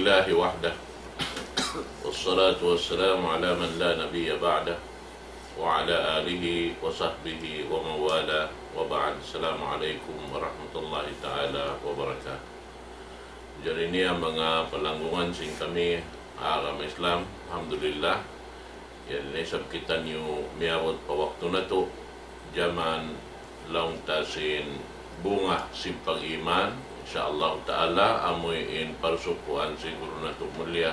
لله وحده والصلاة والسلام على من لا نبي بعده وعلى آله وصحبه ومن والاه وبعد. Assalamualaikum warahmatullahi taala wabarakatuh. Jadi ini mga palanggungan sing kami agama Islam, alhamdulillah. Yan nisab kita niyo miawat pa waktu na to jaman laung tasin bunga simpang iman. InsyaAllah ta'ala amuin parsukuan siguro na ito mulia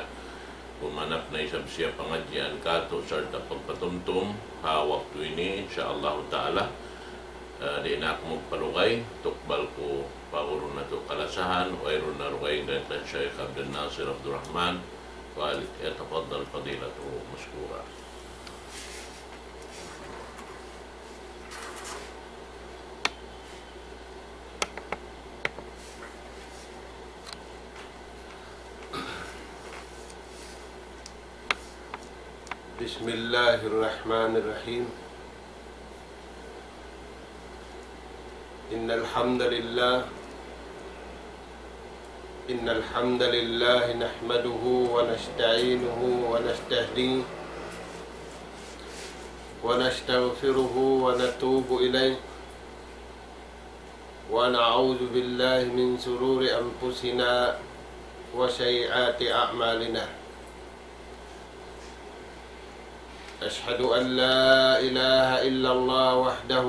kumanap na isang siya pengajian kato serta pagpatumtum ha waktu ini InsyaAllah ta'ala di na ako magpalugay tukbal ko paguro na ito kalasahan wairun na rugay dan Syekh Abdul Nasir Abdul Rahman yatafaddal fadilatu maskura. Bismillahirrahmanirrahim. Innal hamdalillah nahmaduhu wa nasta'inuhu wa nastahdihi wa nastaghfiruhu wa natubu ilayhi wa na'udzu billahi min sururi anfusina wa sayyiati a'malina. أشهد أن لا إله إلا الله وحده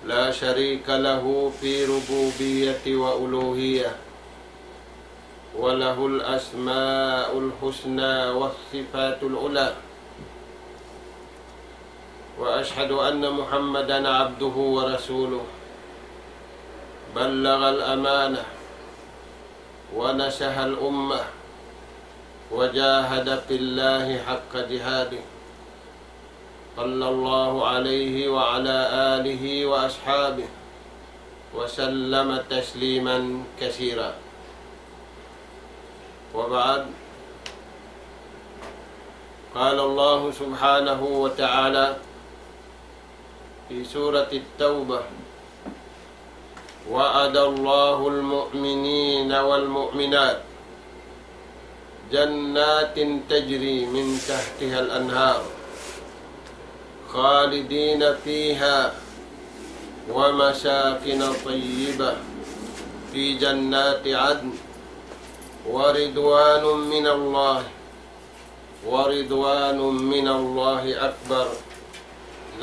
لا شريك له في ربوبية وألوهية وله الأسماء الحسنى والصفات العلى وأشهد أن محمدا عبده ورسوله بلغ الأمانة ونصح الأمة وجاهد في الله حق جهاده صلى الله عليه وعلى آله وأصحابه وسلم تسليما كثيرا. وبعد، قال الله سبحانه وتعالى في سورة التوبة: وعد الله المؤمنين والمؤمنات جنات تجري من تحتها الأنهار خالدين فيها ومساكن طيبة في جنات عدن ورضوان من الله أكبر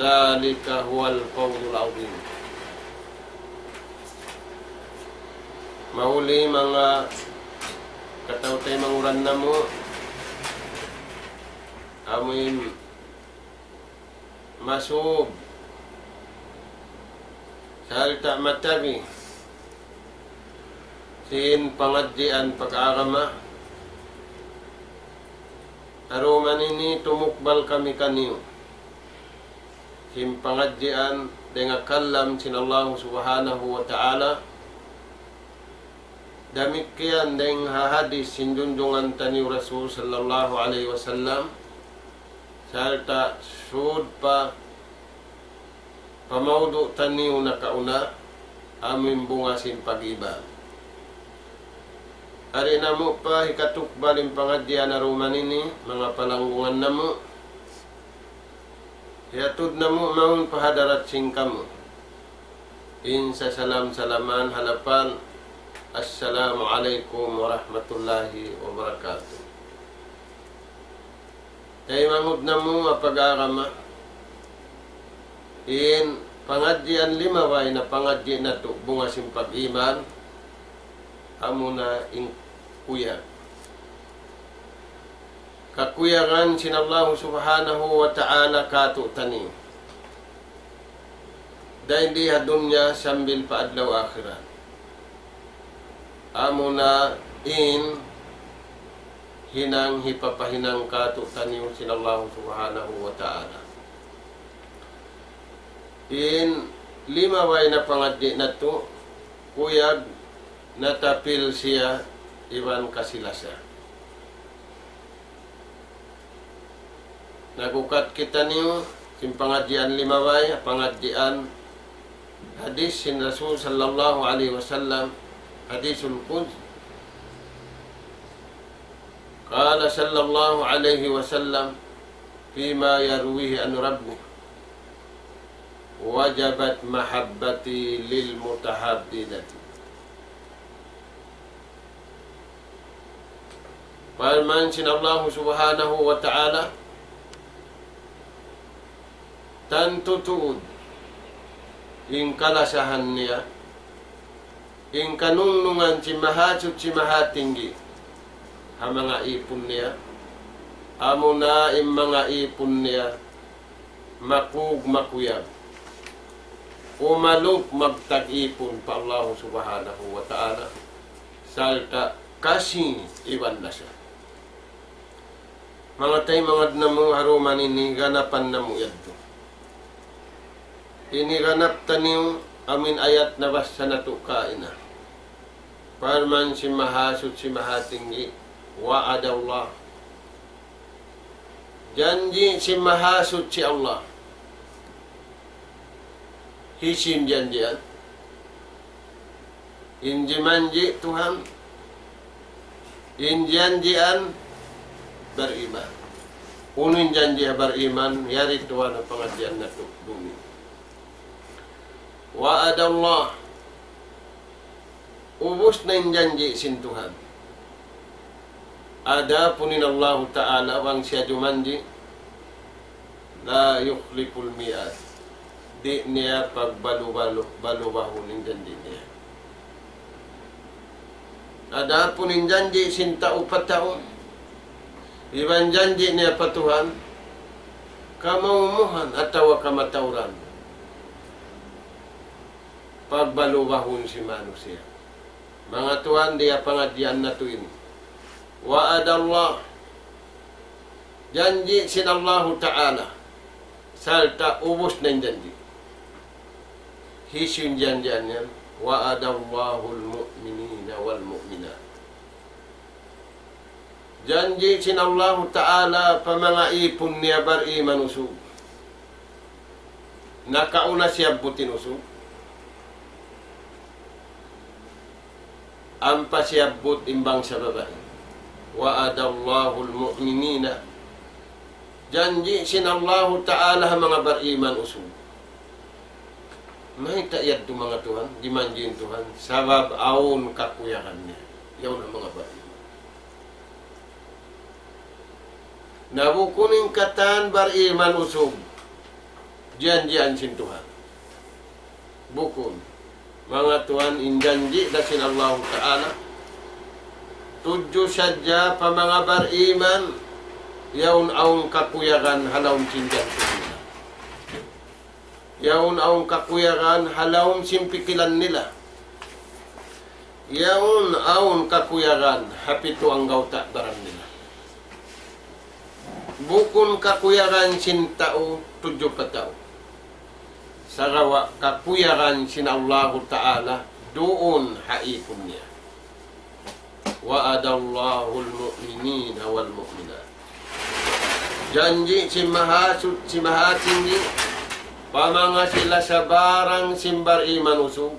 ذلك هو الفوز العظيم. Mauli mga kataw tayo manguran na mo amoy masub salita matabi sin pangadjian pag-agama aruman ini tumukbal kami kaniyo sin pangadjian dengan kalam sin Allah subhanahu wa ta'ala. Demikian dengan hadis sinjunjungan tani Rasul sallallahu alaihi wasallam serta sud pa pamaudu tani una kauna amin bunga sin pagiba. Hari namu pa hikatuk balim pengajian aruman ini mga palanggungan namu hiatud namu maun pahadarat sing kamu insa salam salaman halapan Assalamualaikum warahmatullahi wabarakatuh. Kay mangud namu apag-agama in pangadjian limaway na pangadji na to bunga sim pag-iman amuna in kuya. Kakuyangan sin Allah subhanahu wa ta'ala kato tani. Dahil di dunya sambil paadlaw akhirat. Amuna in hinang hipapahinang kato taniyo sin Allah subhanahu wa ta'ala. In limaway na pangadji na to kuyag natapil siya iwan kasilasa. Nagukat kita niyo sin pangadjian limaway pangadjian hadis sin Rasul sallallahu alaihi wasallam hadisul quds. Qala sallallahu alaihi wasallam fima yarwihi an rabbih, wajabat mahabbati lil mutahabbidati. Firman Allah subhanahu wa ta'ala, tantutuud ing kalasahan niya, ing kanunungan si mahasud si mahatinggi ha mga ipon niya, amo na ing mga ipon niya makug makuyab, umalok magtag-ipon pa Allah subhanahu wa ta'ala, salta kasi iwan na siya. Mga tay mga namo haruman ini ganapan namo yadto. Ini ganap taniw amin ayat na basta natukain na. Parman si mahasud si mahatinggi, wa'ada Allah. Janji si mahasud si Allah. Hisim janjian. Inji manji Tuhan. Injanjian beriman. Unin janji beriman, yari Tuhan ang pengajian na bumi. Wa'ada Allah. Ubus na yung janji sin Tuhan. Ada punin Allah Ta'ala wang siya jumanji, la yukhliful mi'ad. Di niya pagbalu-balu ning janji niya. Ada punin janji sin taupat taon. Iban janji niya pa Tuhan, kamaumuhan atawa kamatauran. Pagbalubahon si manusia. Mga Tuhan, dia pangadian na to ini. Wa'ada Allah. Janji sin Allah Ta'ala. Salta ubos na yung janji. Hisyun janjian yan. Wa'ada Allahul mu'minina wal mu'minat. Janji sin Allah Ta'ala pa mga ipon niya beriman usog. Nakauna siya butin usog. Ampa siya but imbang sa babae. Wa'ada Allahul mu'minina. Janji sin Allah Ta'ala mga beriman usog. May taiyad to mga Tuhan, dimanjin Tuhan, sabab aun kakuyakan niya. Yaw na mga beriman. Nabukuning katan beriman usog. Janjian sin Tuhan. Bukun. Mga Tuhan injanji dasin Allah Ta'ala. Tujuh saja pa mga beriman. Yaun aung kakuyakan halawm sinjan nila. Yaun aung kakuyakan halawm simpikilan nila. Yaun aung kakuyakan hapito ang gauta barang nila. Bukun kakuyakan sin tao, tujuh patao. Sarawa kakuyakan sin Allah Ta'ala, doon haipon niya. Wa'ada Allahul mu'minina wal mu'minat. Janji si mahasud si mahatinggi, pamanga sila sa barang simbar iman usog,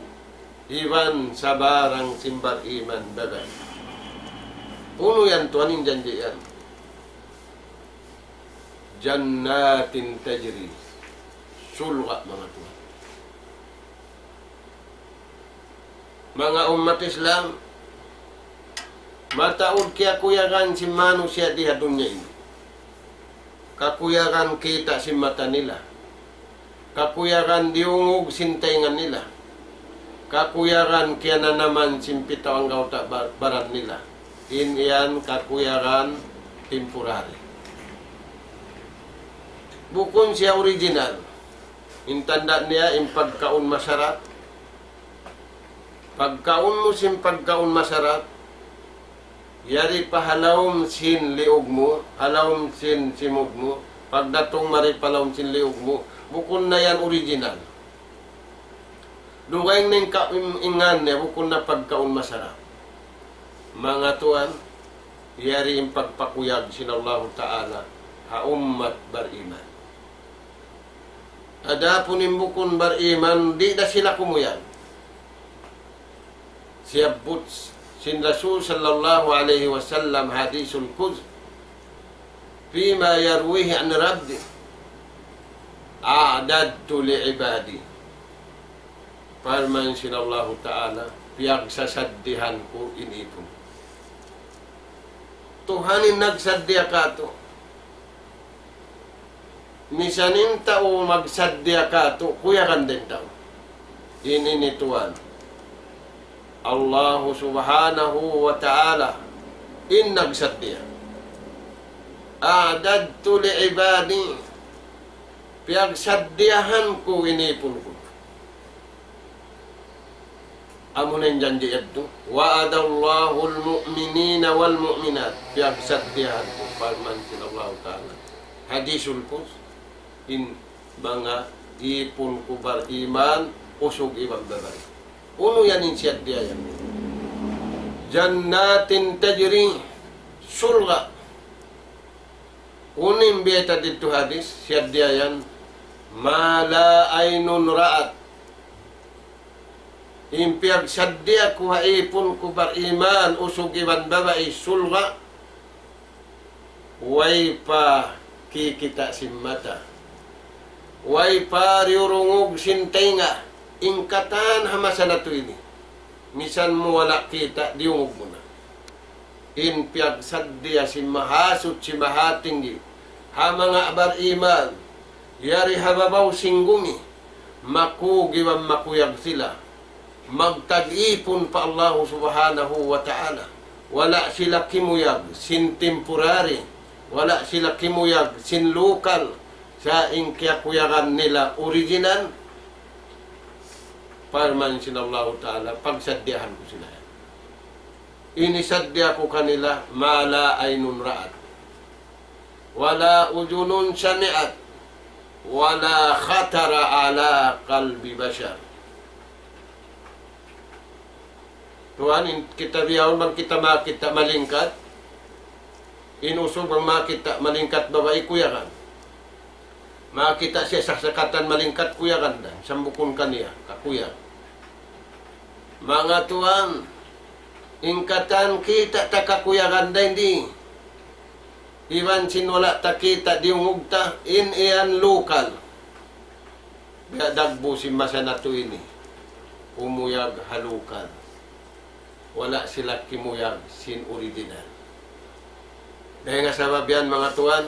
iwan sa barang simbar iman bagay. Puno yan Tuhan yung janji yan. Jannatin tajri, sulwa mga Tuhan. Mga umat Islam, mataod kaya kuyakan si manusia di dunya ini. Kakuyakan kita si mata nila. Kakuyakan diungog sintaingan nila. Kakuyakan kaya na naman simpitaw ang gauta baran nila. Yan kakuyakan temporary. Bukun siya original. Intanda niya yung pagkaon masarap. Pagkaon mo sin pagkaon masarap. Yari pahalawm sin liog mo, halawm sin simog mo. Pagdatong mari palawm sin liog mo. Bukun na yan original. Dugay ning kaingan niya, bukun na pagkaon masarap. Mga Tuhan, yari yung pagpakuyag sin Allah Ta'ala ha ummat beriman. Ada punin bukun beriman, di na sila kumuyag. siyabot sin Rasul sallallahu alaihi wasallam hadisul qudsi fima yarwihi an rabbi a'dadtu li'ibadi. Firman sin Allah Ta'ala, piyagsasaddihan ko inipon. Tuhanin nagsadya ka to. Misanin tao magsadya ka to, kuya kan din tao. Ininituan. Allah subhanahu wa ta'ala in nagsadya. A'dadtu li'ibadi. Piyagsadyahan ko inipon ko. Amo na yung janji ito. Wa'adallahu al-mu'minina wal-mu'minat. Piyagsadyahan ko. Parman sinallahu ta'ala. Hadisul Quds. In mga ipon ko bar-iman, usog ibang babae. Uno yan in siyadya yan. Jannatin tajri sulga. Unim biyata dito hadis, siyadya yan. Mala aynun ra'at. Impiyag sadya ko haipon ko bar-iman, usog ibang babae, sulga. Way pa kikita sin mata. Way pa riurungog sin tenga. Ingkatan hamasa na to ini. Misan mo wala kita, diungog mo na. Impiyag sadya sin mahasot si mahatinggi. Ha mga bar-iman, yari hababaw singgumi. Makugiwang makuyag sila. Magtag-ipon pa Allah subhanahu wa ta'ala. Wala sila kimuyag sin temporary. Wala sila kimuyag sin lokal. Sa ingkiyakuyagan nila original. Parman sin Allah ta'ala, pagsadyahan ko sila. Inisadya ko kanila, mala aynun ra'at. Wala ujunun sami'at. Wala khatara ala qalbi bashar. Tuhan, kita biyaw bang kita makita malingkat? Inusog bang makita malingkat babae kuyakan? Makita siya saksakatan malingkat kuyakan da. Sambukon kaniya, kakuya. Mga Tuhan, ingkatan kita takakuyakan da hindi. Iwan sinwala takita diungugta, in iyan lokal. Dagbo si masa na to ini. Umuyag halukal. Wala sila kimuyag sin original. Dahil nga sabab yan mga Tuhan,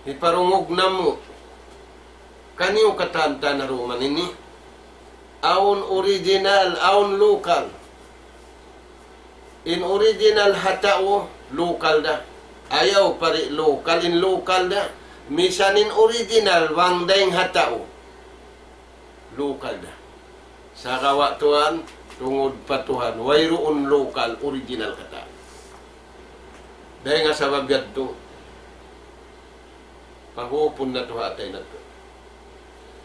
iparungog na mo. Kaniyo katanta na ruman ini. Aun original, aun lokal. In original hatao, lokal da. Ayaw pari lokal, in lokal da. Misan in original, wangdayng hatao. Lokal da. Sa kawa Tuhan, tungod patuhan, wayroon lokal, original kata. Dahil nga sabab yan to, pagupon na to hatay na to.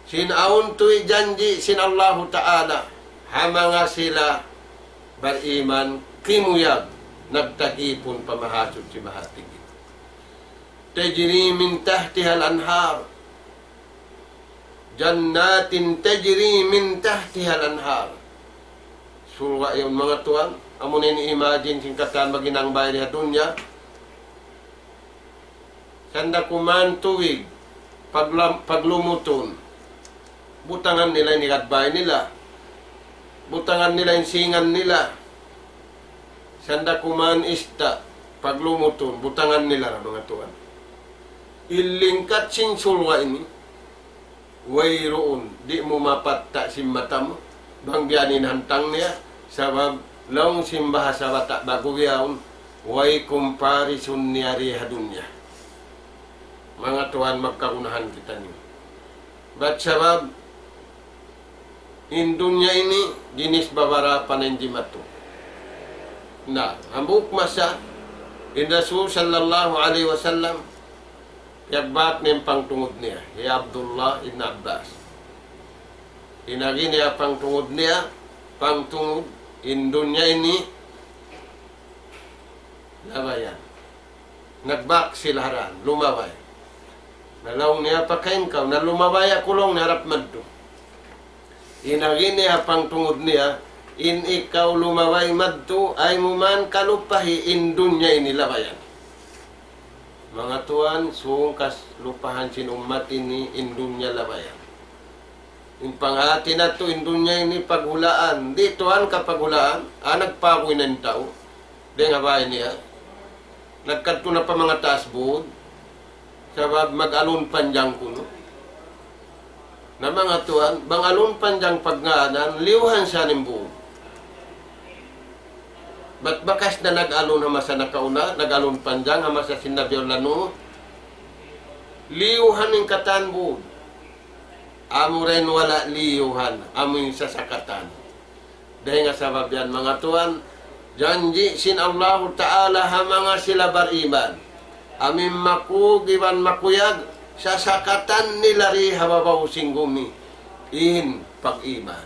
Sinaon to'y janji, sin Allahu Ta'ala, hamanga sila, bariman, kimuyag, nagtagipon pamahasod si mahatig. Tajri min tahtihal anhar. Jannatin tajri min tahtihal anhar. Surga yung mga Tuhan, amunin i-imagine singkatan maginang bayan niya dunya. Sanda kuman tuwig, paglumuton, butangan nila yung nikatbay nila, butangan nila yung singan nila. Sanda kuman ista, paglumuton, butangan nila mga Tuhan. Ilingkat sin surga ini, wayroon, di mo mapatta sin mata mo, bang biyanin hantang niya, sabab long simbaha sa bata bago yaon, way comparison niya riha dunya. Mga Tuhan, magkaunahan kita niyo. Ba't sabab, in dunya ini, ginis babara panenjimato. Na, hambuk masa, in Rasul sallallahu alaihi wasallam, yagbak niyang pangtungod niya, ya Abdullah ibn Abbas. Inagi niya pangtungod niya, pangtungod, in dunya ini, labayan. Nagbak silaharan, lumaway. Nalaw niya pakain ka, na lumabaya kulong na harap madto. Inagi niya pangtungod niya, in ikaw lumaway madto ay muman kalupahi in dunya inilabayan. Mga tuan, sungkas lupahan sin umat ini in dunya labayan. In panghati na to in dunya ini paghulaan. Di tuan kapaghulaan, nagpakoy na yung tao. Di nga ba niya? Nagkadto na pa mga taas buod. Sabab mag-alun panjang kuno. Na mga tuan, bang alun panjang pagnganan, liuhan siya ng buod. Ba't bakas na nag-alun hama sa nakauna, nag-alun panjang hama sa sinabiyon lano, liuhan ng katan buod. Amo rin wala liuhan, amo yung sasakatan. Dahil nga sabab yan, mga tuan, janji sin Allah Ta'ala ha mga sila bariman. Amin makugiban makuyag, sasakatan nila ri hababaw singgumi. In pag-iman.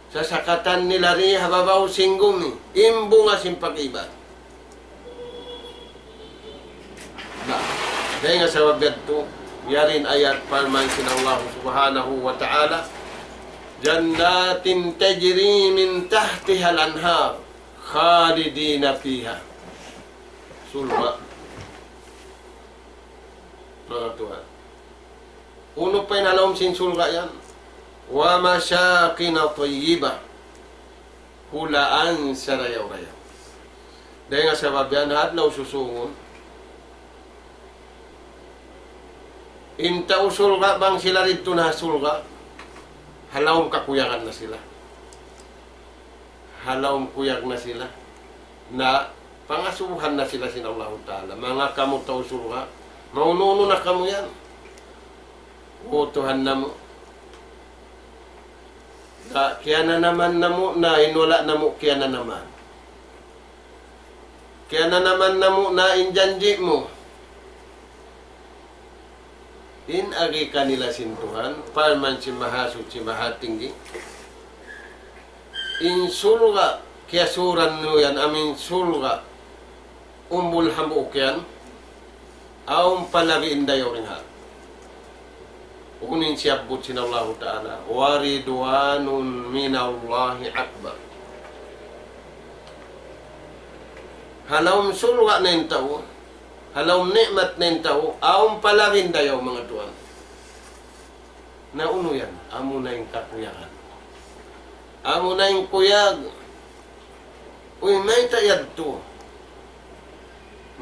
Sasakatan nila ri hababaw singgumi. Imbunga sin pag-iman. Dahil nga sabab yan to, yarin ayat palman sin Allah Subhanahu wa Ta'ala, jannatin tajri min tahtiha al-anhar khalidina fiha. Surga. Mga Tuhan. Uno pa yung halawang sin surga yan. Wa masyakina tayyiba. Hulaan sa rayaw-rayaw. Dahil nga sabab yan, hadlaw susungon. Intaw surga bang sila rito na surga? Halawang kakuyakan na sila. Halawang kuyag na sila. Na pangasuhan na sila sin Allah Ta'ala. Mga kamu taw surga. Maununo na kamu yan. O Tuhan na mo. Kaya na naman na mo na inula na mo kaya na naman. Kaya na naman na mo na injanji mo. Inagi kanila sin Tuhan. Palman si mahasud si mahatinggi. In surga. Kaya suran mo yan. Amin surga. Umbul hamuk yan. Aum palabiin dayo rin ha. Unin siyabot sin Allah Ta'ala. Waridwanun minallahi akbar. Halawang surga na yung tao. Halawang nikmat na yung tao. Aum palabin dayo mga tuwan. Nauno yan. Amo na yung kakuyakan. Amo na yung kuyag. Uy, may tayad to.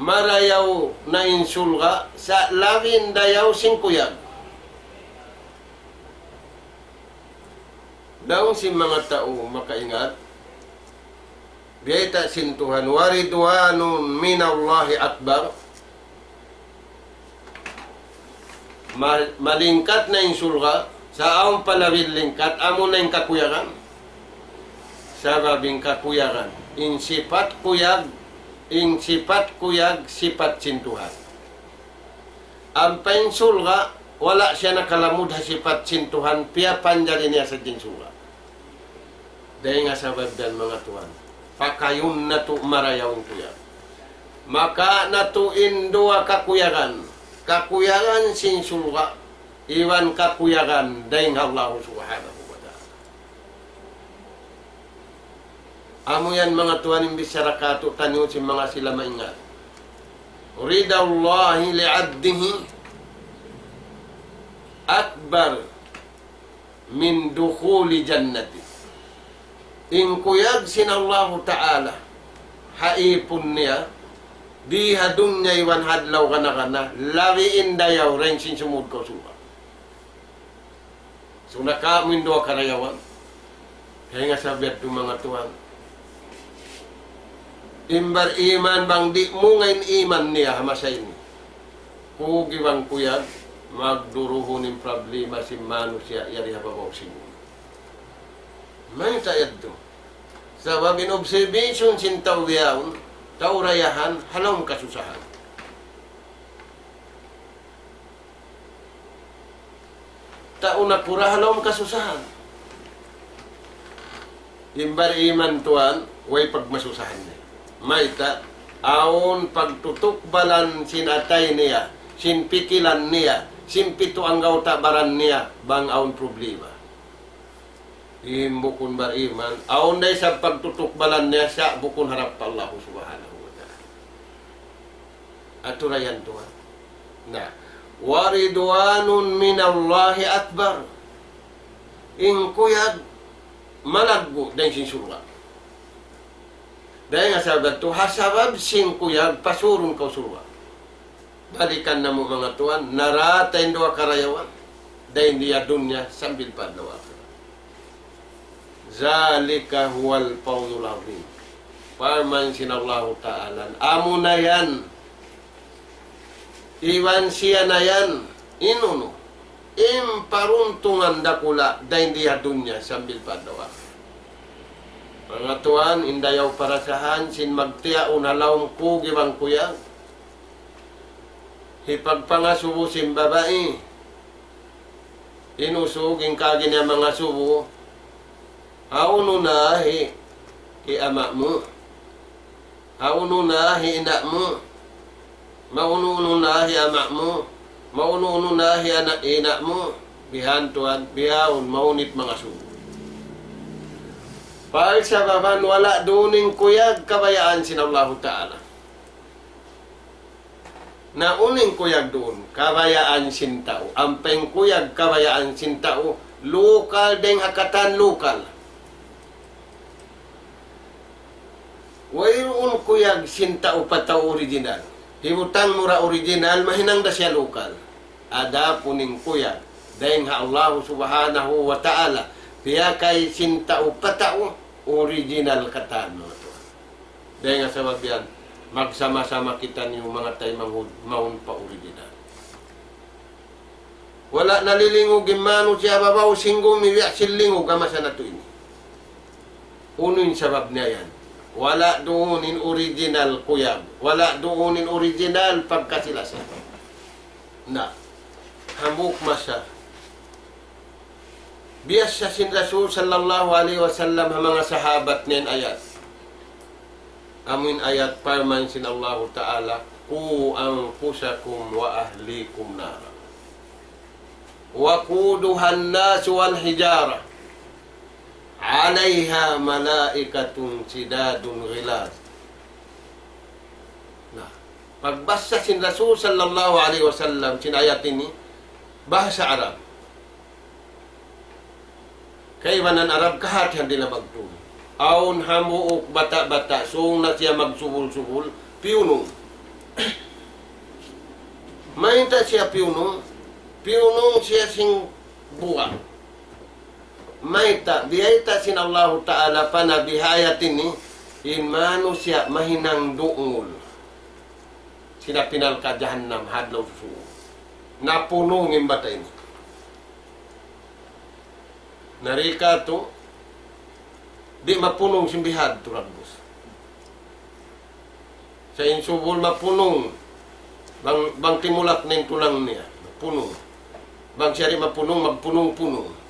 Marayaw na insulga sa labin dayaw sing kuyag. Daw si mga tao makaingat. Biyata sin Tuhan. Waridwanun minallahi akbar. Malingkat na insulga sa aong palawin lingkat. Amo na yung kakuyagan. Sababing kakuyagan. In sifat kuyag. In sifat kuyag, sifat sintuhan. Ang pensulga, wala siya nakalamud ha sifat sintuhan, piya panjali niya sa jinsulga. Dahil nga sabab dan mga tuhan, pakayun na to marayawin kuyag. Maka na to indua kakuyagan. Kakuyagan sinsulga, iwan kakuyagan, dahil Allah Subhanahu. Amo yan mga tuwan imbis sarakato tanyo si mga sila maingat. Ridallahi li'abdihi akbar min dukhuli jannati. Ingkuyag sin Allah Ta'ala haipon niya di hadun niya iwan hadlaw kana lawiin dayaw rin sin sumud ko suwa. So nakamin doa karayawan. Kaya nga sabihat ng mga tuwan, imbar iman bang di mo ngayon iman niya hamasay ni. Kugi bang kuyag, magduruho ng problema si Manu siya yari hababaw siya. May tayad to. Sa wabin observation sin tawyaon, taurayahan, halawang kasusahan. Tauna pura halawang kasusahan. Imbar iman tuan, way pagmasusahan niya. Maita, aon pagtutukbalan sinatay niya, sinpikilan niya, simpito ang tabaran niya, bang aon problema. bukon bariman, aon day sa pagtutukbalan niya siya, bukon harap pa Allah subhanahu wa ta'ala. Aturayan to. Na, waridwanun minallahi akbar. Ingkuyag, malagbo, dahil sin surga. Dahil nga sabat to, hasabab sin kuyag, pasurun ka surga. Balikan na mo mga tuan, naratayin doa karayawan. Dahil niya dunya, sambil pa dawa. Zalika huwal fawzul azim. Parman sinallahu ta'ala. Amo na yan. Iwan siya na yan. Inuno. Imparuntungan dakula. Dahil niya dunya, sambil pa dawa. Mga tuan, indayaw parasahan, sin magtiya unalawang kugibang kuyang. Hipagpangasubo sin babae. Inusuging kagi niya mga subo. Hauno na hi ama mo. Hauno na hi ina mo. Maununo na hi ama mo. Maununo na hi anak ina mo. Bihantuan, bihawon, maunit mga subo. Pag sa baban, wala duning kuyag kabayaan sinallahu ta'ala. Na uning kuyag doon, kabayaan sintao. Ampeng kuyag kabayaan sintao. Lokal deng hakatan lokal. Wayroon kuyag sinta o pataw original. Himutang mura original, mahinang da siya lokal. Ada puning kuyag. Dahil nga Allah subhanahu wa ta'ala, kaya kay sinta o pataw original katan mga to. Dahil nga sabab yan, magsama-sama kita niyo mga tayo maun pa original. Wala nalilingog imano siya babaw singgong niya silingog kamasa na to ini. Uno yung sabab niya yan. Wala doonin original kuyag. Wala doonin original pagkasilasa. Na, hamuk masa. Biyas sa sin Rasul sallallahu alaihi wasallam mga sahabat niyan ayat. Amin ayat parman sin Allah Ta'ala, ku anfusakum wa ahlikum nara. Wa quduhan nas wal hijara. Alaiha malaikatun sidadun ghilaz. Nah, pagbasa sin Rasul sallallahu alaihi wasallam sin ayat ini bahasa Arab. Kaibanan Arab kahat hindi na magtuloy. Aun hamuok bata-bata sung na siya magsubul-subul piunong. Mainta siya piunong. Piunong siya sing buwan. Maita, biyayta sin Allah Ta'ala panabihayat ini, inmano siya mahinang duungol. Sina pinal ka jahannam, hadlaw susunod. Napunong bata ini. Narika to, di mapunong simbihad turabos. Sa insubol mapunong, bang timulak ng tulang niya, mapunong. Bang siya rin mapunong, magpunong-punong.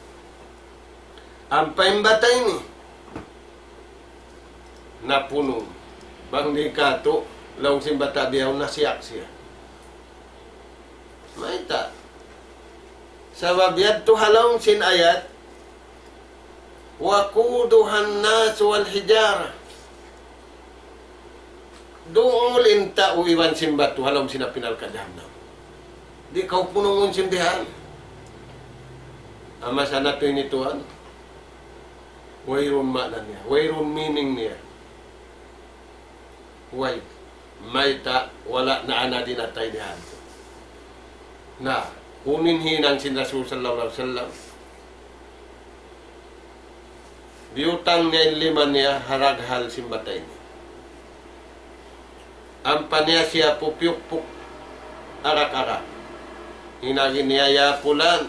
Ang paimbata ini napunong. Bang di kato, laung simbata biyaw nasiyak siya. Maita. Sabab yadto halong sin ayat, wakuduhan nas wal hijara. Doon inta o iwan simbatu halong sinapinal kadamnam. Di kau punong simbihan. Ama sana to inituan. Wayroon makna niya. Wayroon meaning niya. Way. Maita, wala na ana din atay niyan. Na, kunin hinang sin Rasul sallallahu alaihi wasallam. Biutang niya lima niya, haraghal simbatay niya. Ampa niya siya pupyuk-puk, arak-arak. Hinagin niya yapulan.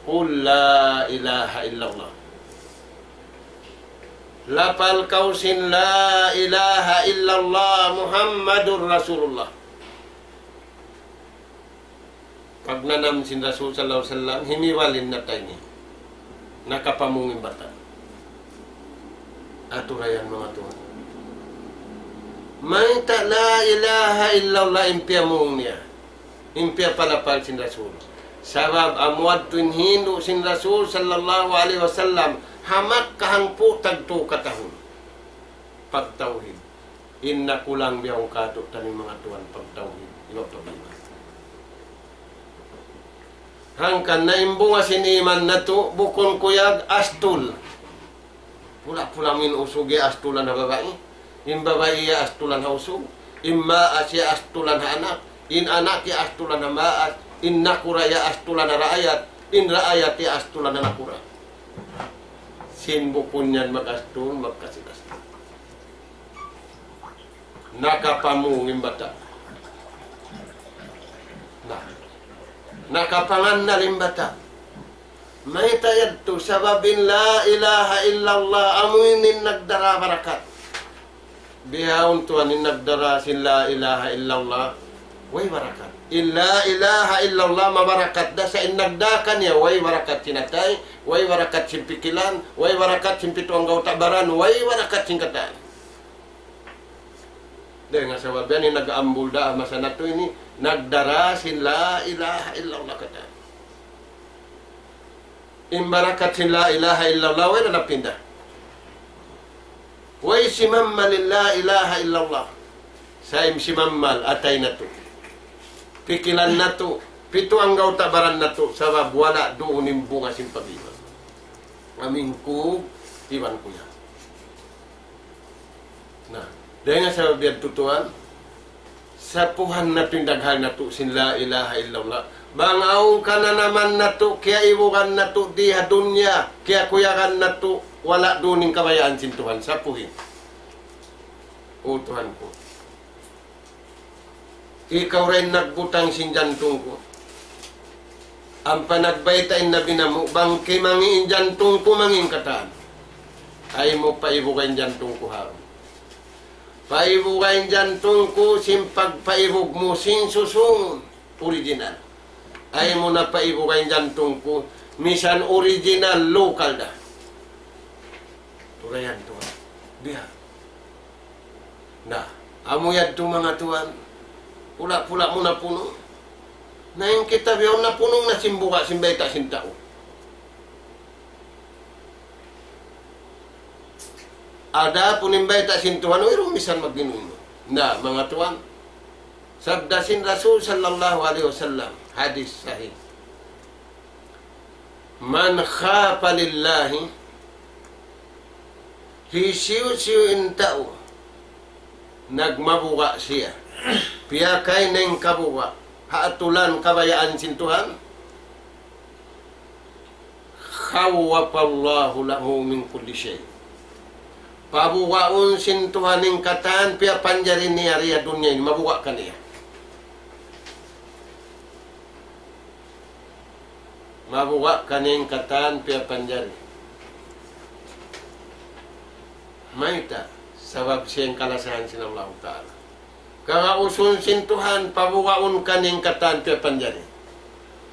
Qul la ilaha illallah. Lapal kausin la ilaha illallah Muhammadur Rasulullah. Pag nanam sin Rasul sallallahu alaihi wasallam, hiniwalin na tayo niya. Nakapamungin bata. Aturayan mga tuhan. May ta la ilaha illallah impia mong niya. Impia palapal sin Rasul. Sabab amwad tuin Hindu sin Rasul sallallahu alaihi wasallam hamak kahangpu tagto katahon. Pagtauhid. Inna kulang biyang kato tani mga tuan pagtauhid. Iba problema. Hangkan na imbunga sin iman na to, bukon kuyag astul. Pula-pula min usugi astulan na babae. In babae ya astulan ha usug. In maas ya astulan ha anak. In anak ya astulan ha maas. In nakura ya astulan na raayat. In raayat ya astulan na nakura. Sin bukon yan mag-astul, magkasigastul. Nakapamungin bata. Nakapangan na limbata. May tayad to sababin la ilaha illallah amuinin nagdara barakat. Bihaon tuanin nagdara sin la ilaha illallah way barakat. Illa ilaha illallah mabarakat da sa inagdakan ya way barakat sinatay, way barakat sin pikilan, way barakat sin pituang gautabaran, way barakat sin kataan. Dahil nga sabab yan nag-aambul da masa na to ini nagdara sin la ilaha illallah kata. Imbarakat sin la ilaha illallah way nanapinda. Way simammal la ilaha illallah. Saim simammal atay na to. Pikilan na to. Pito ang gautabaran na to. Sabab wala doon imbunga sin pag-iwan. Aming ko, iwan ko yan. Nah, dahil nga sabab yan tutuan, sa puhan na pindaghan na to sin la ilaha illallah. Bangaw ka na naman na to, kaya ibukan na to, diha dunya, kaya kuyakan na to, wala duning kabayaan sin Tuhan. Sa puhin. O Tuhan ko. Ikaw rin nagbutang sin jantung ko. Ang panagbaytain na binamu, bangki mangin jantung ko mangin kataan. Ay mo paibukan jantung ko haron. Paibukan jantung ko, simpag paibug mo, sin susung, original. Ay mo na paibukan jantung ko, misan original, local da. Turayan tuan. Biha. Nah, amuyad to mga tuan, pula-pula mo na puno. Na yung kita biyaw na punong na simbuka, simbayta, sintao. Ada punimbay ta sintuhan o irumisan magginuno. Na mga tuwan, sabdasin Rasul sallallahu alaihi wasallam, hadis sahih. Man khafa lillahi, hisiw-siw intao, nagmabuka siya. Piyakay na yung kabuka, haatulan kabayaan sintuhan, khawwafallahu lahu min kulli shay. Pabukaon sintuhan ng kataan, pia panjarin niya riya dunya ini, mabuka ka niya. Mabuka ka niyang kataan, pia panjari. Maita, sabab siyang kalasahan sin Allah Ta'ala. Kagausun sintuhan, pabukaon ka niyang kataan, pia panjari.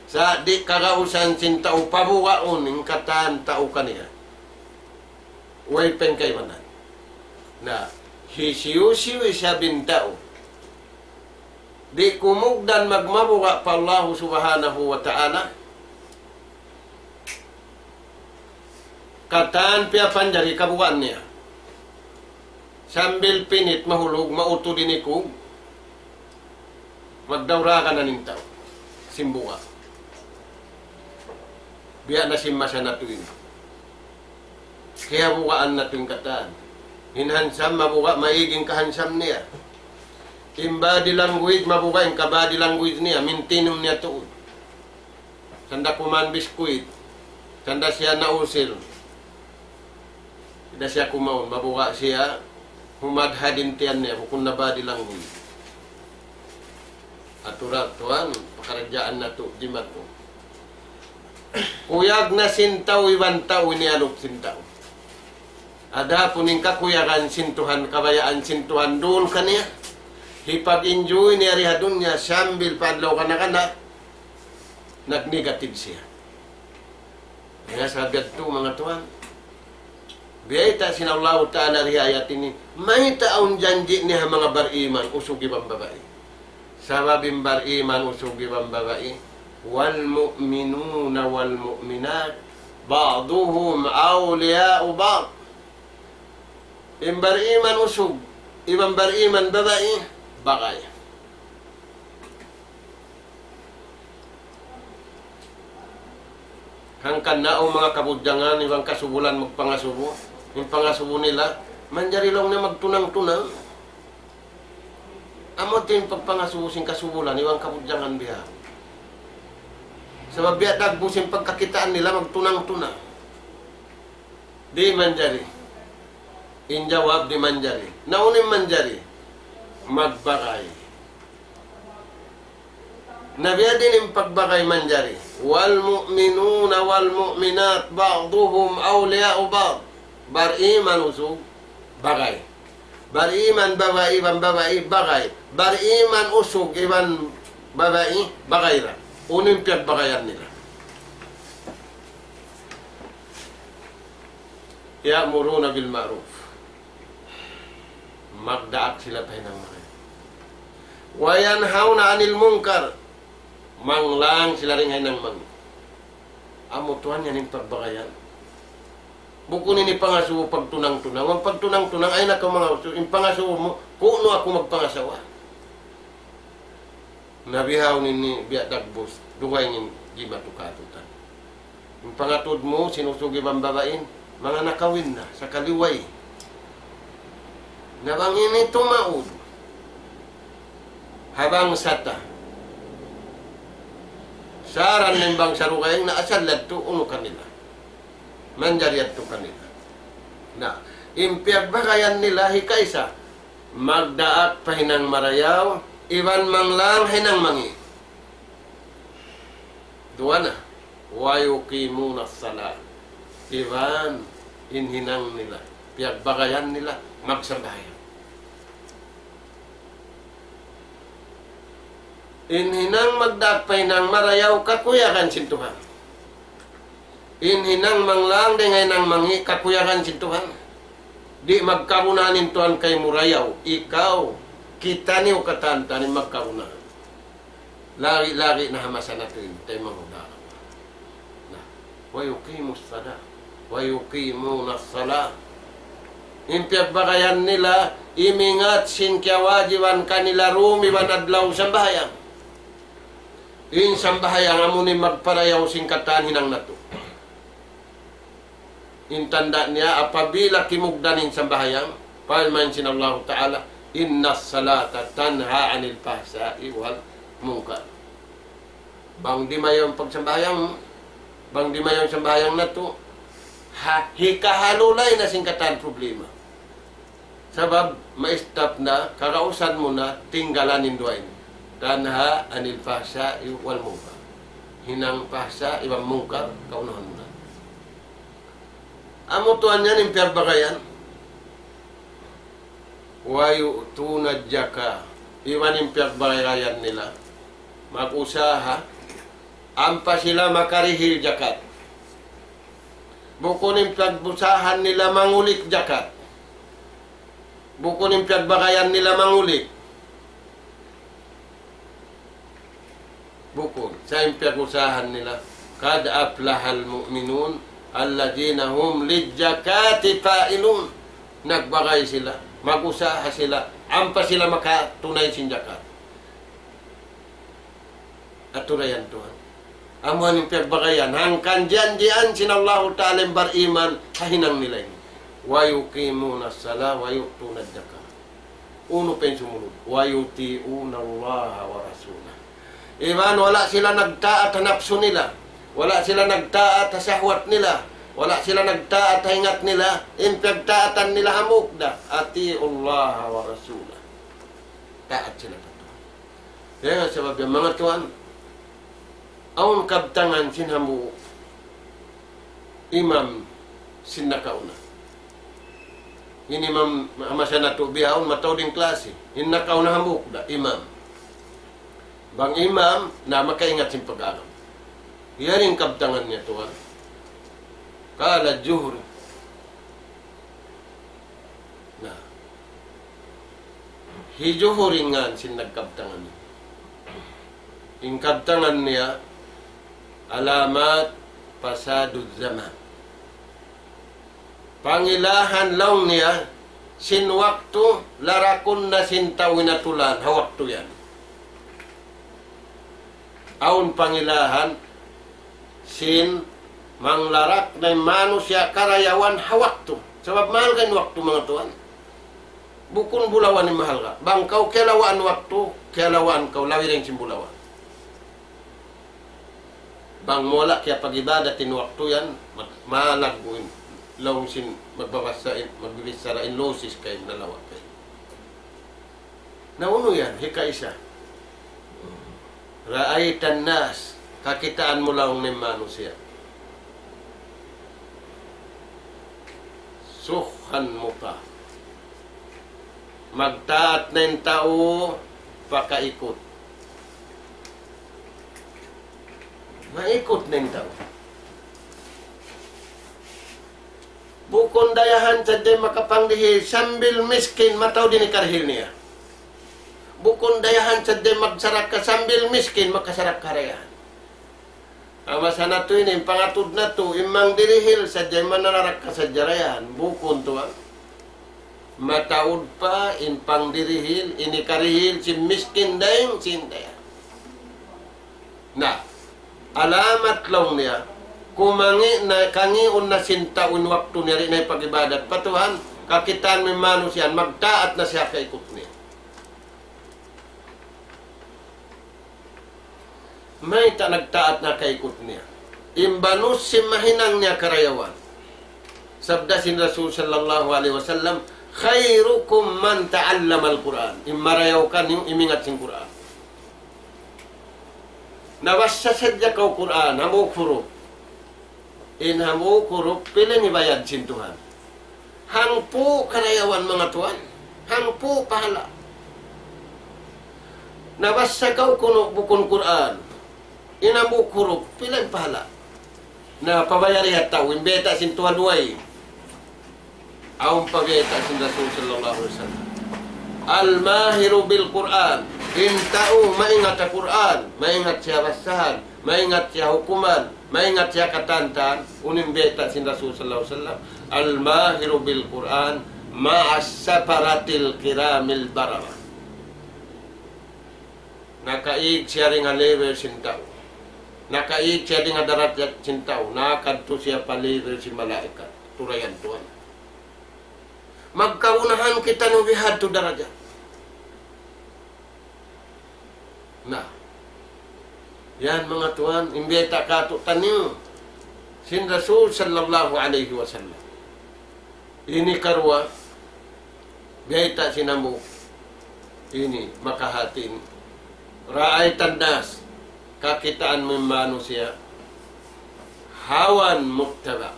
Sa di kagausan sintao, pabukaon ng kataan, tao ka niya. Way pengkaimanan. Na hisiyo-siyo siya bintao. Di kumugdan magmabuka pa Allah subhanahu wa ta'ala. Kataan pia panjari kabukaan niya. Sambil pinit mahulog, mauto din ikog. Magdawra ka na ning tao. Simbuka. Biya na simasa na tuwin. Kaya bukaan na tuwing kataan. Hinhansam, mabuka, maiging kahansam niya. In body language, mabuka, in ka-body language niya, mintinum niya tuod. Sanda kuman biskuit, sanda siya nausil. Sanda siya kumaon, mabuka siya, humadhadin tiyan niya, bukun na body language. Aturat, tuan, pakaradyaan na to, jimat ko. Kuyag na sintaw, iwan tao, inialok sintaw. Ada puning kakuyakan sintuhan, kabayaan sintuhan doon kaniya. Hipag-enjoy niya riha doon niya, sambil padlaw ka na, nag-negative siya. Kaya sagat to mga tuwan. Biyayta sinallahu ta'ala riha ayat ini, may taon janji niya mga bariman, usugi bang babae. Sababing bariman, usugi bang babae, والمؤمنون والمؤمنات بعضهم أولياء بعض. Yung bariman usog, ibang bariman babae, bagay. Hangkan na ang mga kabudyangan, ibang kasubulan magpangasubo. Yung pangasubo nila, manjarilong na magtunang-tunang. Amo din pagpangasubo sing kasubulan, ibang kabudyangan biya. Sa biya dagbusin pagkakitaan nila, magtunang-tunang. Di manjari. Injawab di manjari. Naunin manjari, magbakay. Nabiya din yung pagbakay manjari. Wal mu'minuna wal mu'minat ba'duhum awliya'u ba'd. Bariman usog, bagay. Bariman babae, ibang babae, bagay. Bariman usog, ibang babae, bagay ra. Unin piyag-bagayan nila. Ya'muruna bil ma'ruf. Magdaat sila tayo ng mga. Wayanhawna anil munkar. Manglang sila rin ay ng mang. Amutuan yan yung pagbakayan. Bukunin ni pangasubo pagtunang-tunang. Ang pagtunang-tunang ay naka mga uso. Yung pangasubo mo, kuno ako magpangasawa. Nabihaw ni biya dagbos. Duway ni Gima tukatutan. Yung pangatod mo, sinusugi bang babain, mga nakawin na sa kaliway. Nabangin ito maud. Habang sata. Saran ng bang sarukay na asalad to uno kanila. Manjariyat to kanila. Na, impiagbakayan nila hikaysa. Magdaat pahinang marayaw, iwan manglang hinang mangi. Dua na. Wayukimuna salat. Iwan inhinang nila. Piagbakayan nila. Magsambahayan. Inhinang magdakpay ng marayaw kakuyakan sintuhan. Inhinang manglang dengay ng mangi kakuyakan sintuhan. Di magkarunanin tuhan kay murayaw. Ikaw, kita niyo katantanin magkarunahan. Lagi-lagi na hamasan natin tayo mangudaka. Wayukimus sada. Wayukimunas salat. Impiagbakayan nila, imingat sinkyawajiwan kanila rumiwan adlaw sambahayang. In sambahayang amunin magparayaw singkatan hinang nato. Intanda niya, apabila kimugdanin sambahayang, palman sinallahu ta'ala, inna salata tanha anil fahsa'i wal munkar. Bang di mayong pagsambahayang, bang di mayong sambahayang nato, hikahalulay na singkatan problema. Sabab, ma-stop na, karausan mo na, tinggalan ninduain. Tanha anil fahsa wal munkar. Hinang fahsa, ibang munkar, kaunahan mo na. Amo tuan yan, impiagbakayan. Wayu tunad jaka. Iwan impiagbakayan nila. Mag-usaha. Ampa sila makarihil jakat. Bukon impiagbusahan nila mangulik jakat. Bukon yung piagbakayan nila mangulik. Bukon. Sa yung piagusahan nila. Kad aflahal mu'minun alladina hum lidjakati fa'ilun. Nagbakay sila. Magusaha sila. Ampa sila makatunay sin jakat. At turayan Tuhan. Amuhan yung piagbakayan. Hangkan diyan sinallahu ta'ala bariman hahinang nila ini. Wayukimuna salat wa yu'tuna zakat. Uno pa yung sumunod. Wayuti'una Allah wa rasulah. Iban, wala sila nagtaat sa napso nila. Wala sila nagtaat sa sahwat nila. Wala sila nagtaat sa hingat nila. Impagtaatan nila hamukda. Ati'ullah wa rasulah. Taat sila pa Tuhan. Kaya nga sabab yung mga Tuhan, aun kabtangan sinhamu imam sinakauna. Ini masa nato bihaon mataw ding klase. Innakaw na hamuk da imam. Bang imam na makaingat sin pag-aram. Iyaring kabtangan niya Tuhan. Kala juhur. Na. Hijuhuringan sin nagkabtangan niya. Yung kabtangan niya, alamat pasadud zaman. Pangilahan lang niya, sin waktu, larakon na sintawin na tulan, hawakto yan. Aun pangilahan, sin manglarak na manusia karayawan hawakto. Sebab mahal kan waktu mga tuan. Bukun bulawan ni mahal ka. Bangkau kelawaan waktu, kelawaan kau lawi rin simbulawan. Bang mola kaya pag-ibadatin waktu yan, malaguin. Laong sin magbabasain, magbibisarain losis kayo nalawak kayo. Nauno yan, hika isa. Ra'aitan nas, kakitaan mo lang ng manusia. Sukhan mo pa. Magtaat na yung tao, pakaikot. Maikot na yung tao. Bukon dayahan sa di makapanglihil, sambil miskin, mataw din ikarhil niya. Bukon dayahan sa di magsarak ka, sambil miskin, makasarak karayahan. Ama sana to ini, pangatud na to, imang dirihil sa di manararak ka sa jarayan. Bukon to mataud pa, impang dirihil, inikarihil, si miskin dayang, sindaya. Na, alamat lang niya, kumangi na kangiun na sintaun waktu niya rin ay pag-ibadat. Patuhan, kakitaan may manus yan, magtaat na siya kaikot niya. May nagtaat na kaikot niya. Imbanus si mahinang niya karayawan. Sabda sin Rasul sallallahu alaihi wasallam, khairukum man ta'allama al-Quran. Imarayaw kan yung imingat sin Quran. Nawasa sadya kau Quran, hamuk huruf. In hamuk huruf, pila ni bayad sin Tuhan. Hangpu karayawan mga Tuhan. Hangpu pahala. Nawasa kau kuno bukun Quran. Inambuk huruf, pila pahala. Na pabayari at tao, imbeta sin Tuhan duay. Aung pabeta sin Rasul sallallahu alaihi wasallam. Al-mahiru bil Quran. Intau maingat sa Quran, maingat siya basahan, maingat siya hukuman, maingat siya katantan, unimbeta sin Rasul sallallahu alaihi wasallam. Al-mahiru bil Quran ma'as saparatil kiramil barara. Nakaig siya ring level sin tao. Nakaig siya ring darat sin tao. Nakadto siya paliver si malaikat. Turayan Tuhan. Magkaunahan kita ng bihad to daraja. Nah, yan mga Tuhan, imbeta kato tanim sin Rasul sallallahu alaihi wasallam. Ini karwa, gaita sinamu, ini makahatin. Raay tandas, kakitaan mo manusia, hawan muktaba.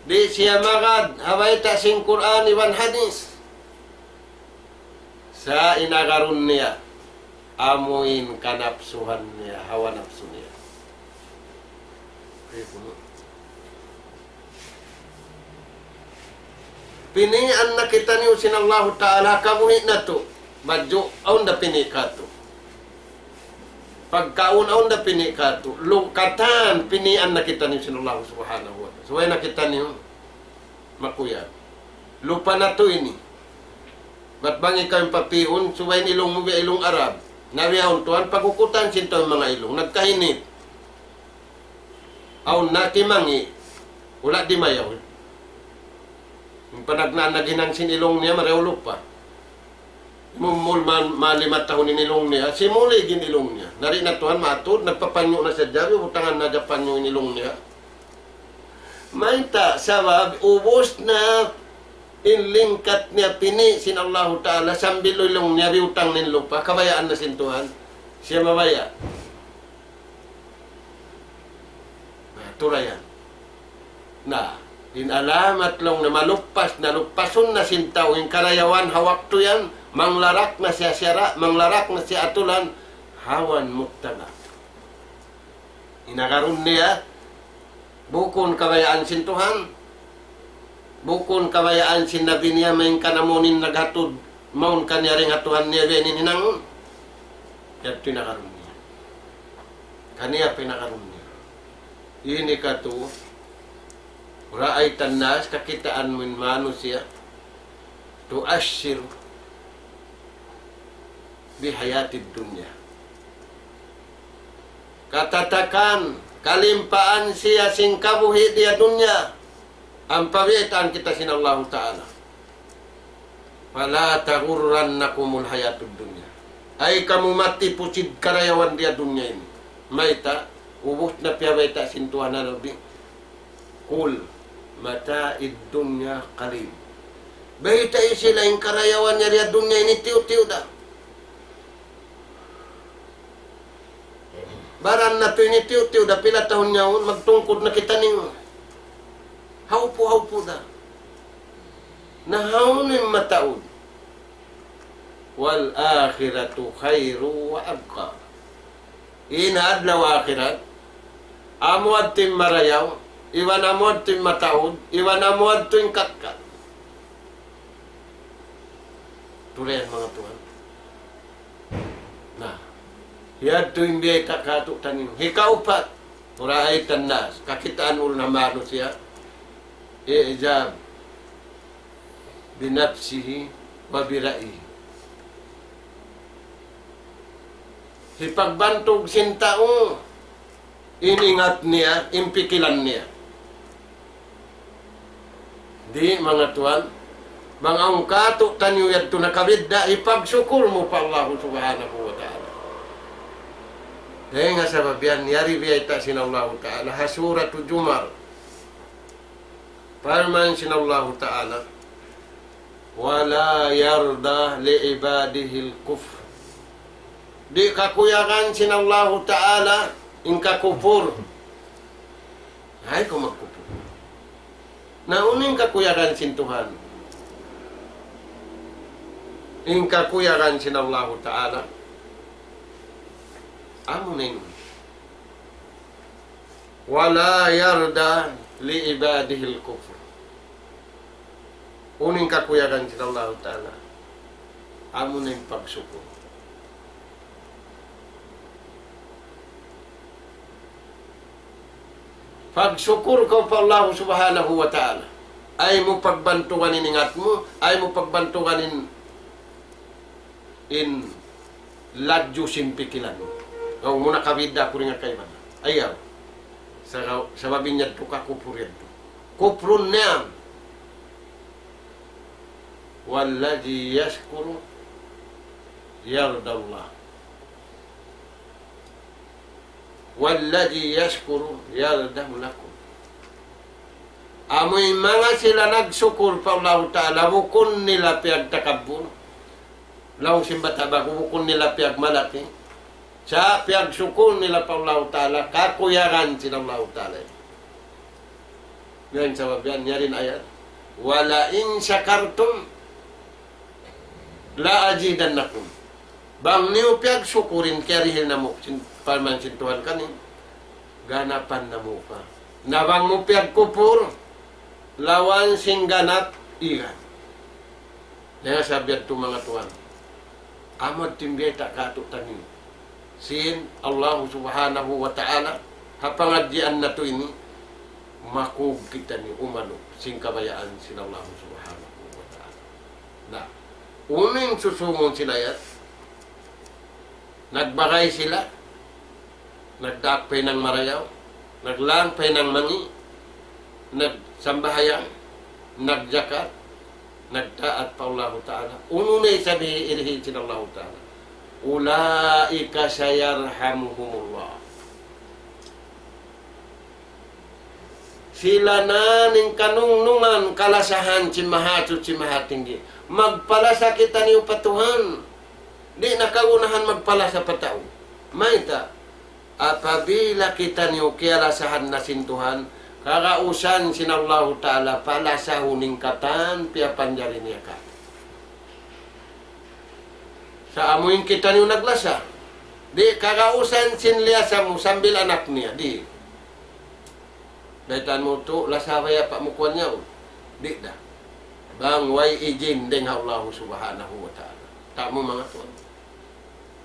Di siya magad, hawaita sin Quran iwan hadis. Sa inagarun niya, amuin kanapsuhan niya, hawa nafsu niya. Pinian na kita niyo sinallahu ta'ala, kamuhin na to. Madyo, aun na pini ka to. Pagkaun-aun na pini ka to. Lungkatan, pinian na kita niyo sinallahu subhanahu wa ta'ala. So, ay nakita niyo, makuya. Lupa na to ini. Ba't bang ikaw yung papihon, suway nilong mo ilong Arab. Nabiyaon tuan, pagukutan sinto yung mga ilong. Nagkahinit. Aun nakimangi. Wala di mayaw. Yung panagnanaginang sin ilong niya, marewlok pa. Mumul malimat tahun ni ilong niya, simuli gin ilong niya. Nari na tuan, matod, nagpapanyo na sa jabi, utangan na japanyo yung ilong niya. Maita, sabab, ubos na inlingkat niya pini sin Allah Ta'ala sambil ilong niya riutang nin lupa. Kabayaan na sin Tuhan. Siya mabaya. Nah, turayan. Nah, inalamat lang na malupas, nalupason na sin tao. Yung karayawan, hawak to yan. Manglarak na siya siyara, manglarak na siya atulan. Hawan muktaba. Inagarun niya, bukon kabayaan sin Tuhan. Bukon kabayaan sin Nabi niya may kanamunin naghatod maun kanya ring hatuhan niya benin hinangon. Kaya tinakaroon niya. Kaniya pinakaroon niya. Ini ka to, ra'aytan nas, kakitaan mo yung manusia, tuashir bihayatid dunya. Katatakan, kalimpaan siya sing kabuhi dia dunya. Ang pawitaan kita sinallahu ta'ala. Fala taghurrannakumul hayatud dunya. Ay kamu mati pucid karayawan dia dunya ini. Maita, ubus na piyawaita sintuhan na nabi. Kul, mata'id dunya qalil. Baita sila yung karayawan niya dia dunya ini tiyo-tiyo da. Baran na to ini tiyo-tiyo da pila tahun nyaon magtungkod na kita ninyo. Haupo da. Nahaunin mataud. Wal akhiratu khairu wa abqa. Ina adlaw akhirat. Amuad tim marayaw. Iwan amuad tim mataud. Iwan amuad tim katkat. Tulayan mga Tuhan. Nah. Yad tuing biay kakatuk tanin. Hikaupat. Uraitan nas. Kakitaan ul na manusia. I'jab. Binapsihi. Wabira'i. Hipagbantog sintao. Iningat niya. Impikilan niya. Di mga Tuhan. Mga ungkatuk tanyo yad to nakabidda. Ipagsyukur mo pa Allah subhanahu wa ta'ala. Dahil nga sababian, yari biyayta sinallahu ta'ala, hasuratu Jumar. Parman sinallahu ta'ala, wala yarda li'ibadihil kufr. Di kakuyakan sinallahu ta'ala, ingka kufur. Ay, kung magkupur. Nauning kakuyakan sin Tuhan. Ingka kuyakan sinallahu ta'ala, amunin wala yarda li ibadihil kufr. Uning kakuyakan sila Allah Ta'ala, amunin pagsuko. Pagsukur ko pa Allah subhanahu wa ta'ala, ay mo pagbantuganin ingat mo, ay mo pagbantuganin in ladyo simpikilan mo. Kung muna kabida ko rin nga kayo man. Ayaw. Sa babing niya ito ka kupur yan ito. Kuprun niya. Walladhi yashkuru yardallah. Walladhi yashkuru yardahu lakum. Amoy mga sila nagsukur pa Allah Ta'ala. Bukun nila piyag takabun. Laong simbataba. Bukun nila piyag malaki. Sa piyagsyukon nila pa Allah Ta'ala, kakuyaran sila Allah Ta'ala. Ngayon sa babian, niya rin ayat. Wala in syakartum, la ajidannakum. Bang niyo piyagsyukurin, kerihil na mo, palman sintuhan kanin, ganapan na mo pa. Nabang mo piyagkupur, lawan sing ganap, iyan. Kaya sabihan ito mga tuwan, amad timbiyay takato tanin. Sin Allah subhanahu wa ta'ala hapangadyan na to ini makug kita ni umano sing kabayaan sin Allah subhanahu wa ta'ala. Na uning susumon sila yan, nagbagay sila, nagdakpay ng marayaw, naglangpay ng mangi, nagsambahayang, nagjakat, nagtaat pa Allah ta'ala. Ununay sabi irihin sin Allah ta'ala, ulaika sayarhamuhumullah. Sila na ning kanungnungan kalasahan cimahatut cimahatinggi. Magpalasa kita niyo patuhan. Di nakaunahan magpalasa patao. Maita, apabila kita niyo kialasahan na sintuhan, kakausan sinallahu ta'ala palasa huning katan pia panjari niya ka. Sa amuin kita niyo naglasa. Di kakausan sinliasa mo sambil anak niya. Di. Daitan mo to, lasawaya pa mukuan niya. Di da. Bang way ijin deng Allah subhanahu wa ta'ala. Tak mo mga tuan.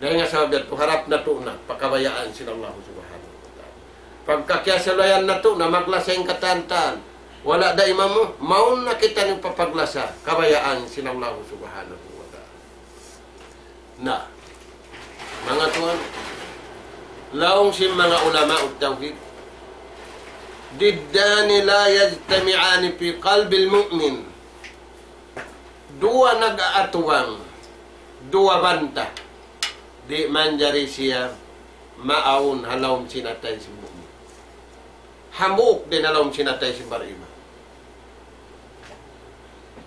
Dahil nga sa to, harap na to na, pakabayaan sila Allah subhanahu wa ta'ala. Pagkakyasalayan na to, na maglaseng katantan, wala da imam mo, maun na kita ng papaglasa, kabayaan sila Allah subhanahu wa ta'ala. Na, mga tuwan, laong si mga ulama at tawhid, diddani la yajtami'ani fi qalbil mu'min. Dua nag-aatuwang, dua banta, di manjari siya maawon halawm sinatay si mu'min. Hamuk din halawm sinatay si barima.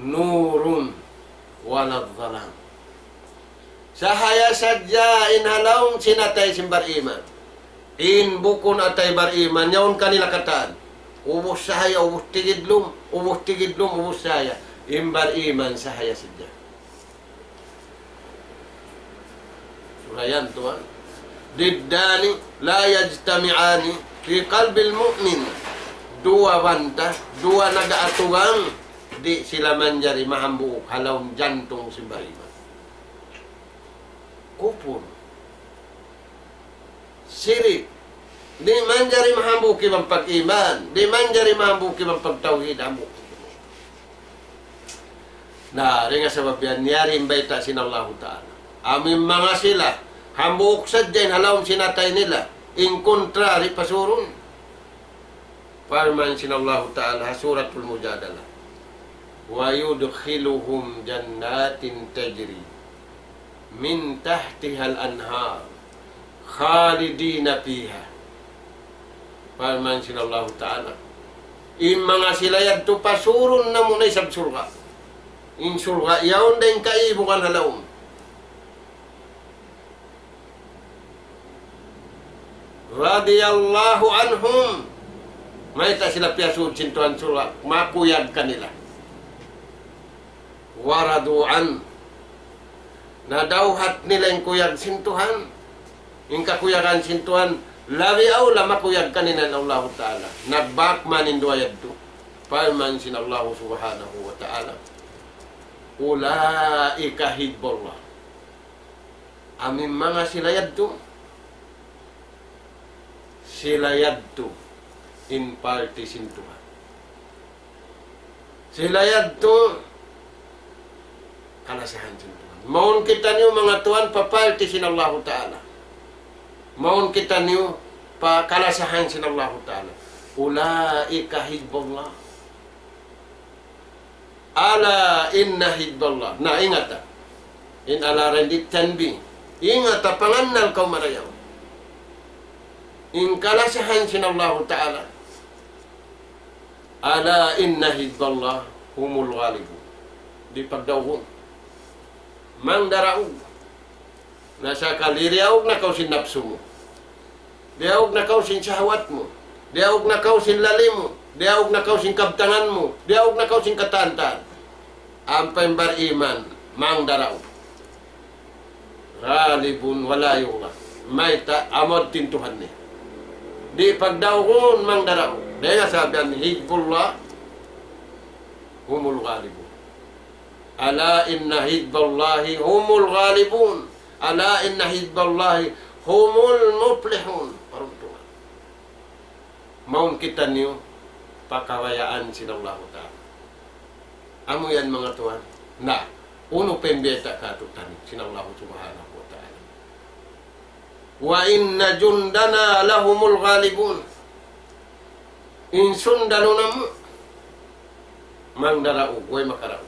Nurun walad dhalam. Sahaya sadya in halawm sinatay si barima. In bukon atay bariman, yaon kanila katan. Ubos sahaya, ubos tigidlum, ubos sahaya. In bariman sahaya sadya. Surayan tuan. Diddani la yajtami'ani fi qalbil mu'min. Dua banta, dua nag-aatugang, di sila manjari mahambuok halawm jantung si bariman. Kupon. Sirik. Di manjari mahambuki bang pag-iman. Di manjari mahambuki bang pag-tawhid. Nah, ringa sabab yan, niyarin baita sinallahu ta'ala. Amin mga sila, hambuk sadyan, halawang sinatay nila. In contrary, pasurun. Parman sinallahu ta'ala, suratul mujadalah. Wa yudkhiluhum jannatin tajri min tahtihal anhar khalidina fiha. Parman sinallahu ta'ala. In mga sila yan to pasurun na muna isab surga. In surga yaon din kaibukan halawm. Radiyallahu anhum. May ta sila piyasud sintuan surga. Makuyag kanila. Waradu'an. Nadawhat nila yung kuyag sintuhan. Yung kakuyagan sintuhan. Labi aw lamakuyag kanina ng Allah Ta'ala. Nagbakman induayad to. Parman sin Allah subhanahu wa ta'ala. Ulaika hibballah. Amin mga silayad to. Silayad to. In party sintuhan. Silayad to. Kalasahan sintuhan. Maun kita niyo mga tuan paparty sin Allah Ta'ala. Maun kita niyo pa kalasahan sin Allah Ta'ala. Ulaika hibballah. Ala inna hibballah. Na ingata. In ala rendit tanbi. Ingata pangannal kau marayaw. In kalasahan sin Allah Ta'ala. Ala inna hibballah humul ghalibu. Di pagdawon. Mang daraog. Nasa kaliriyaog na kau sin napsu mo. Diyaog na kau sin sahawat mo. Diyaog na kau sin lalim mo. Diyaog na kau sin kabtangan mo. Diyaog na kau sin katantan. Ampay bariman, mang daraog. Ghalibun walayong may amod tintuhan ni. Di pagdawon mang daraog. Daya sabihan ni Hizbullah humul ghalibun. Ala inna hizballahi humul ghalibun. Ala inna hizballahi humul muflihun. Paruntungan. Maun kita niyo pakawayaan sinallahu ta'ala. Amo yan mga tuwan. Na, uno pembeta katutan sinallahu subhanahu wa ta'ala. Wa inna jundana lahumul ghalibun. Insun dalunam mang darao, way makarao.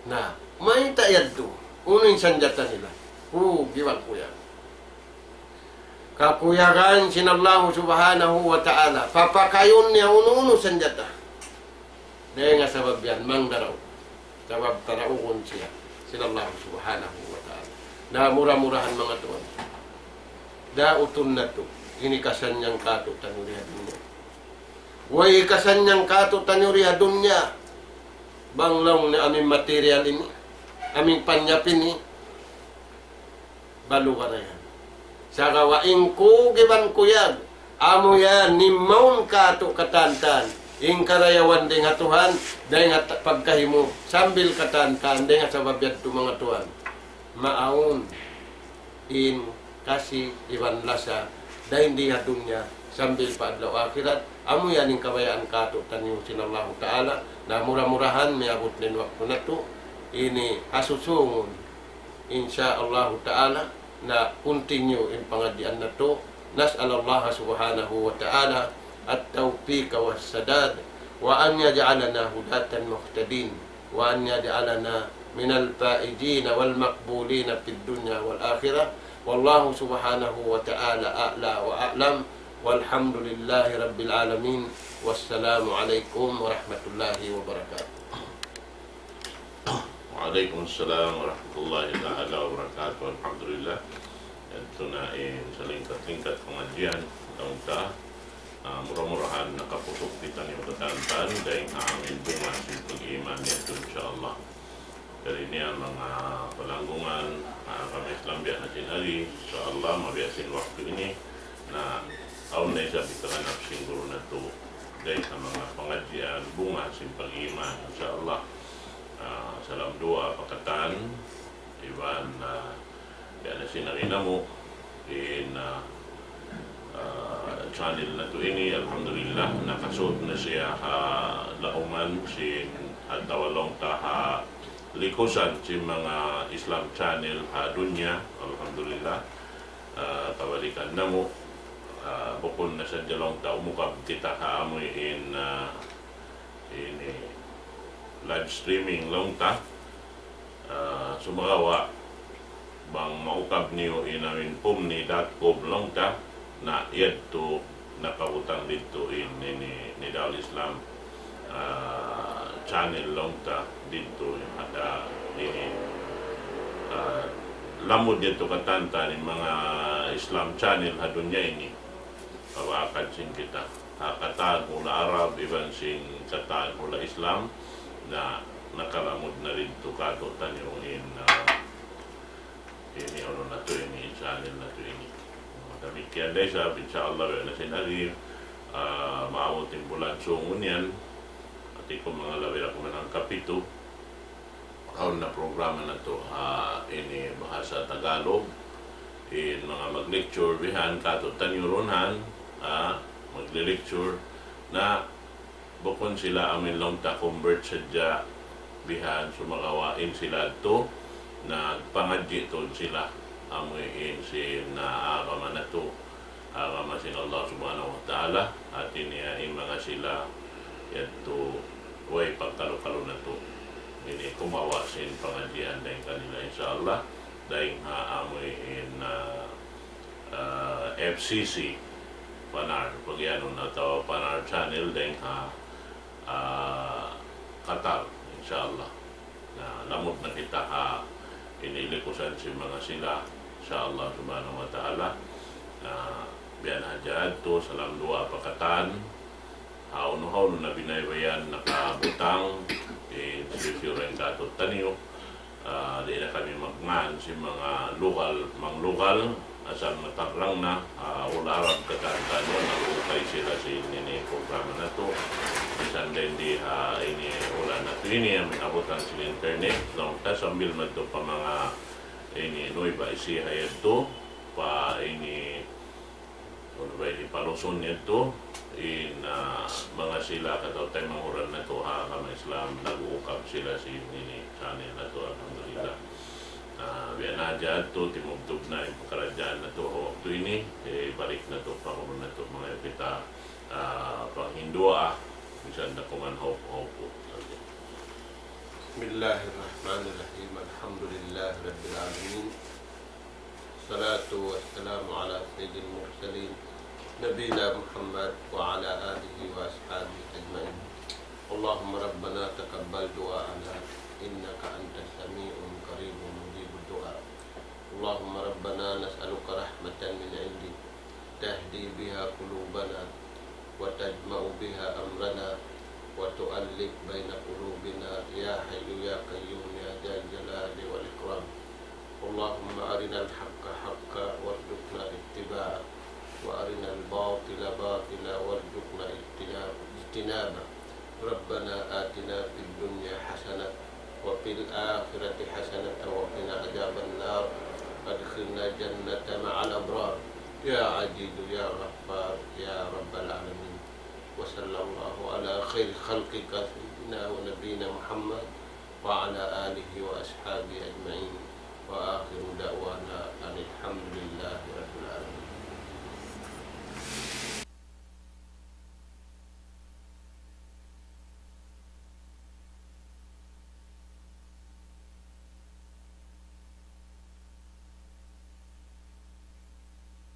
Na, may tayad to. Uno yung sanjata nila. Giwag kuya. Kakuyagan sinallahu subhanahu wa ta'ala. Papakayon niya uno-uno sanjata. Dahil nga sabab yan, mang daraw. Sabab taraukon siya. Sinallahu subhanahu wa ta'ala. Na mura-murahan mga tuwan. Dauton na to. Inikasan niyang kato tanuriha dunya. Way ikasan niyang kato tanuriha dunya. Banglaw na aming material ini. Aming panyapin ni. Balu ka na yan. Sa kawain ko, giban kuyag. Amo yan, ni maun kato katantan. Ing karayawan din nga Tuhan. Dahil nga pagkahimo. Sambil katantan. Dahil nga sa babyad to mga Tuhan. maaon in kasi iwan lasa dahil hindi dunya sambil paadlaw akhirat amo yan yung kabayaan kato tanyo sinallahu ta'ala na murah-murahan may abot din waktu na to ini asusungon insyaallah ta'ala na continue in pangadian na to nas'alallah subhanahu wa ta'ala at-tawfiq wa sadad wa an yaj'alana hudatan muhtadin wa an yaj'alana minal faizin wal maqbulin fid dunya wal akhirah wallahu subhanahu wa ta'ala a'la wa a'lam walhamdulillahi rabbil alamin wassalamu alaikum warahmatullahi wabarakatuh. Waalaikumsalam warahmatullahi ta'ala wabarakatuh. Alhamdulillah. Ito na sa lingkat-lingkat pengajian taong ta murah-murahan nakapusok kita ni matatantan dahil amin bunga sa pag-iman nito insyaAllah. Dari ini ang mga palanggungan kami Islambiya na sinari insyaAllah mabiyasin waktu ini na aun na isa bitakanap siguro na to dahil sa mga pengajian bunga sa pag-iman insyaAllah. Salam doa pakatan iban yan na sinarina mo in channel na to ini alhamdulillah nakasod na siya lauman sin at tawalong ta likusan si mga Islam channel dunya alhamdulillah kawalikan na mo bukod na sa jalong ta umukab kita kaamoy in live streaming long ta sumagawa bang maukab niyo inawin pumni.com long ta na yadto nakabutang dito ni Daul Islam channel long ta dito ada ini lamod dito katanta ni mga Islam channel hadunya ini kawakan sing kita kataan mula Arab iban sing kataan mula Islam na nakalamod na rin ito kato tanyo ini ano na to ini channel na to ini demikian dahil sabi insyaAllah na sinari maawot yung bulan sungun yan at ikong mga lawira ko ng kapito kaon na programa na to ini bahasa Tagalog in mga mag-lecture bihan kato tanyo ronhan magle-lecture na bukon sila amin long ta convert sadya bihan sumagawain sila to na pangadji to sila amuin si na agama na to agama sin Allah subhanahu wa ta'ala at iniya mga sila yato way pagkalo-kalo na to ini kumawa sin pangadjian dahil kanila insyaAllah dahil amuin FCC panar pagyanon atau panar channel dahil Qatar insyaAllah na lamot na kita inilikusan si mga sila insyaAllah subhanahu wa ta'ala biyan hajad to salam dua pakatan haun-haun na binaybayan nakabutang sisyo rin kato tanyo di na kami magngan si mga lugal asal matarlang na ularap katantan mo nalukay sila sa ini programa na to bisan din di ini ulan na to ini ang abutan sa internet no ta sambil madto pa mga ini noy ba isi hayad to pa ini ano ba ini paluson nito in mga sila kataw tayo mga oran na to kama Islam nag-uukap sila sa ini channel na to alhamdulillah biyan na dyan to timugtog na yung pagkaradyan na to waktu ini balik na to pangulo na to mga kita panghindua misan na kumanhop-hop Bismillahirrahmanirrahim alhamdulillah rabbil alamin salatu wassalamu ala sayyidil mursalin nabiyina Muhammad wa ala alihi wa ashabihi ajma'in Allahumma rabbana taqabbal du'ana innaka antas sami'un qaribun mujibud du'a Allahumma rabbana nas'aluka rahmatan min 'indik tahdi biha qulubana wa tajma'u biha amrana wa tu'allif baina qulubina ya hayyu ya qayyum ya dzal jalali wal ikram Allahumma arinal haqqa haqqa warzuqna ittiba'ah wa arinal batila batila warzuqna ijtinaba Rabbana atina وفي الآخرة حسنة وقنا عذاب النار وادخلنا الجنة مع الأبرار يا عزيز يا غفار يا رب العالمين. وصلى الله على خير خلقك سيدنا ونبينا محمد وعلى آله وأصحابه أجمعين.